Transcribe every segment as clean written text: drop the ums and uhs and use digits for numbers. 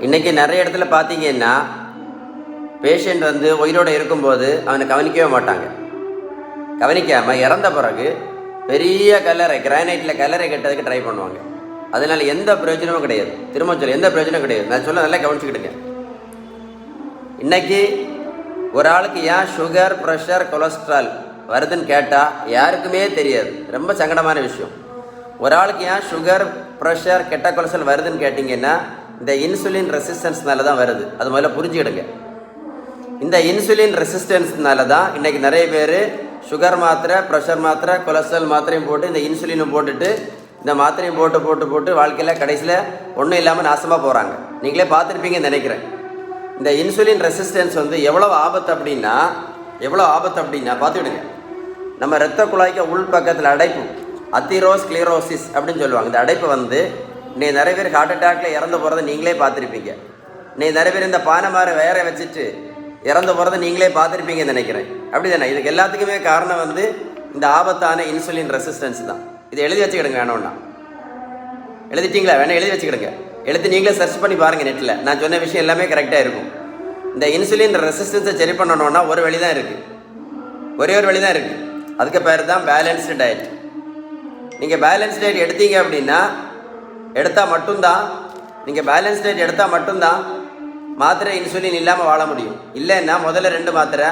இன்றைக்கி நிறைய இடத்துல பார்த்தீங்கன்னா பேஷண்ட் வந்து உயிரோடு இருக்கும்போது அவனை கவனிக்கவே மாட்டாங்க. கவனிக்காமல் இறந்த பிறகு பெரிய கல்லறை, கிரானைட்டில் கல்லறை கட்டுறதுக்கு ட்ரை பண்ணுவாங்க. அதனால் எந்த பிரயோஜனமும் கிடையாது. திரும்ப சொல்ல எந்த பிரயோஜனமும் கிடையாது. நான் சொல்ல நல்லா கவனிச்சுக்கிட்டுங்க. இன்றைக்கி ஒரு ஆளுக்கு ஏன் சுகர், ப்ரெஷர், கொலஸ்ட்ரால் வருதுன்னு கேட்டால் யாருக்குமே தெரியாது. ரொம்ப சங்கடமான விஷயம். ஒரு ஆளுக்கு ஏன் சுகர், ப்ரெஷர், கெட்ட கொலஸ்ட்ரால் வருதுன்னு கேட்டிங்கன்னா இந்த இன்சுலின் ரெசிஸ்டன்ஸ்னால தான் வருது. அது முதல்ல புரிஞ்சுக்கிடுங்க. இந்த இன்சுலின் ரெசிஸ்டன்ஸ்னால தான் இன்றைக்கி நிறைய பேர் சுகர் மாத்திரை, ப்ரெஷர் மாத்திரை, கொலஸ்ட்ரால் மாத்திரையும் போட்டு இந்த இன்சுலினும் போட்டுட்டு இந்த மாத்திரையும் போட்டு போட்டு போட்டு வாழ்க்கையில் கடைசியில் ஒன்றும் இல்லாமல் நாசமாக போகிறாங்க. நீங்களே பார்த்துருப்பீங்கன்னு நினைக்கிறேன். இந்த இன்சுலின் ரெசிஸ்டன்ஸ் வந்து எவ்வளோ ஆபத்து அப்படின்னா பார்த்துக்கிடுங்க. நம்ம இரத்த குழாய்க்கு உள் பக்கத்தில் அடைப்பு, அத்திரோஸ்க்ளீரோசிஸ் அப்படின்னு சொல்லுவாங்க. இந்த அடைப்பு வந்து இன்னைக்கு நிறைய பேர் ஹார்ட் அட்டாக்ல இறந்து போகிறத நீங்களே பார்த்துருப்பீங்க. இன்னைக்கு நிறைய பேர் இந்த பானைமாரை வேற வச்சுட்டு இறந்து போகிறத நீங்களே பார்த்துருப்பீங்கன்னு நினைக்கிறேன். அப்படி தானே? இதுக்கு எல்லாத்துக்குமே காரணம் வந்து இந்த ஆபத்தான இன்சுலின் ரெசிஸ்டன்ஸ் தான். இதை எழுதி வச்சுக்கிடுங்க. வேணும்னா எழுதிட்டீங்களா? வேணா எழுதி வச்சுக்கிடுங்க. எழுதி நீங்களே சர்ச் பண்ணி பாருங்கள் நெட்டில். நான் சொன்ன விஷயம் எல்லாமே கரெக்டாக இருக்கும். இந்த இன்சுலின் ரெசிஸ்டன்ஸை சரி பண்ணணும்னா ஒரு வழி தான் இருக்குது. ஒரே ஒரு வழி தான் இருக்குது. அதுக்கு பேர் தான் பேலன்ஸ்டு டயட். நீங்கள் பேலன்ஸ் டயட் எடுத்தீங்க அப்படின்னா எடுத்தால் மட்டும்தான் மாத்திரை இன்சுலின் இல்லாமல் வாழ முடியும். இல்லைன்னா முதல்ல 2 மாத்திரை,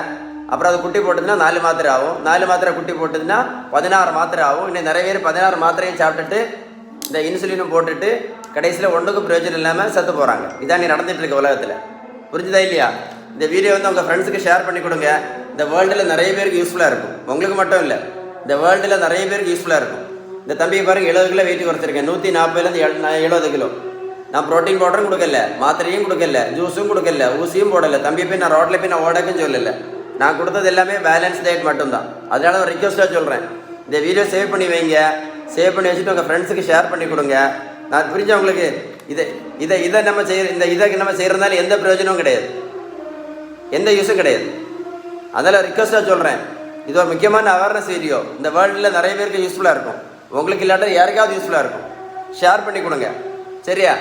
அப்புறம் அது குட்டி போட்டதுன்னா 4 மாத்திரை ஆகும். 4 மாத்திரை குட்டி போட்டதுன்னா 16 மாத்திரை ஆகும். இன்னும் நிறைய பேர் 16 மாத்திரையும் சாப்பிட்டுட்டு இந்த இன்சுலினும் போட்டுட்டு கடைசியில் ஒன்றுக்கும் பிரயோஜனம் இல்லாமல் செத்து போகிறாங்க. இதான் நீ நடந்துட்டு இருக்க உலகத்தில். புரிஞ்சுதா இல்லையா? இந்த வீடியோ வந்து உங்கள் ஃப்ரெண்ட்ஸுக்கு ஷேர் பண்ணி கொடுங்க. இந்த வேர்ல்டில் நிறைய பேருக்கு யூஸ்ஃபுல்லாக இருக்கும். உங்களுக்கு மட்டும் இல்லை, இந்த வேர்ல்டில் நிறைய பேருக்கு யூஸ்ஃபுல்லாக இருக்கும். இந்த தம்பியை பாருங்க, 70 கிலோ வெயிட் குறைச்சிருக்கேன். 140லேருந்து 70 கிலோ. நான் ப்ரோட்டீன் பவுடரும் கொடுக்கல, மாத்திரையும் கொடுக்கல, ஜூஸும் கொடுக்கல, ஊசியும் போடலை. தம்பி போய் நான் ரோட்டில் போய் நான் ஓடக்குன்னு சொல்லலை. நான் கொடுத்தது எல்லாமே பேலன்ஸ் டயட் மட்டும்தான். அதனால ஒரு ரிக்வஸ்ட்டாக சொல்கிறேன், இந்த வீடியோ சேவ் பண்ணி வைங்க. சேவ் பண்ணி வச்சுட்டு உங்கள் ஃப்ரெண்ட்ஸுக்கு ஷேர் பண்ணி கொடுங்க. நான் புரிஞ்சவங்களுக்கு இதை நம்ம செய்கிறதுனால எந்த பிரயோஜனமும் கிடையாது, எந்த யூஸும் கிடையாது. அதனால் ரிக்வஸ்ட்டாக சொல்கிறேன், இது ஒரு முக்கியமான அவேர்னஸ் வீடியோ. இந்த வேர்ல்டில் நிறைய பேருக்கு யூஸ்ஃபுல்லாக இருக்கும். உங்களுக்கு இல்லாட்ட யாருக்காவது யூஸ்ஃபுல்லாக இருக்கும். ஷேர் பண்ணி கொடுங்க. சரியா?